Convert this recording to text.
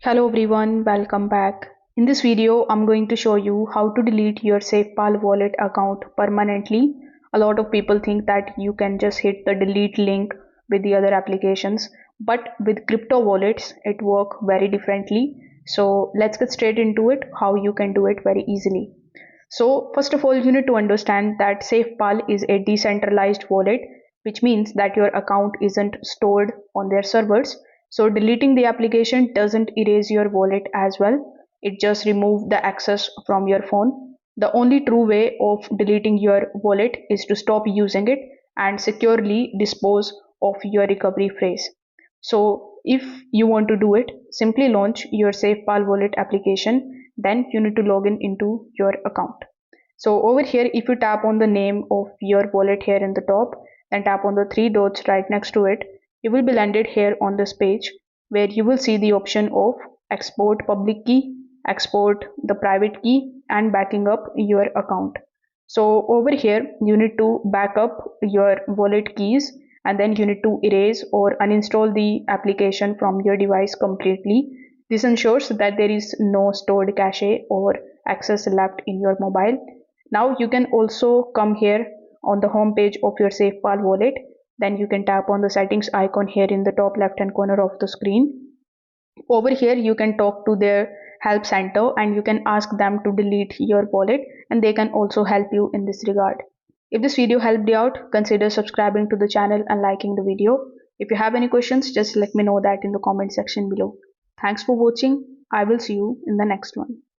Hello everyone, welcome back. In this video, I'm going to show you how to delete your Safepal wallet account permanently. A lot of people think that you can just hit the delete link with the other applications, but with crypto wallets, it works very differently. So let's get straight into it, how you can do it very easily. So first of all, you need to understand that Safepal is a decentralized wallet, which means that your account isn't stored on their servers. So deleting the application doesn't erase your wallet as well. It just removes the access from your phone. The only true way of deleting your wallet is to stop using it and securely dispose of your recovery phrase. So if you want to do it, simply launch your Safepal wallet application. Then you need to log in into your account. So over here, if you tap on the name of your wallet here in the top, then tap on the three dots right next to it, you will be landed here on this page where you will see the option of export public key, export the private key, and backing up your account. So over here, you need to back up your wallet keys, and then you need to erase or uninstall the application from your device completely. This ensures that there is no stored cache or access left in your mobile. Now you can also come here on the home page of your Safepal wallet. Then you can tap on the settings icon here in the top left hand corner of the screen. Over here you can talk to their help center and you can ask them to delete your wallet, and they can also help you in this regard. If this video helped you out, consider subscribing to the channel and liking the video. If you have any questions, just let me know that in the comment section below. Thanks for watching. I will see you in the next one.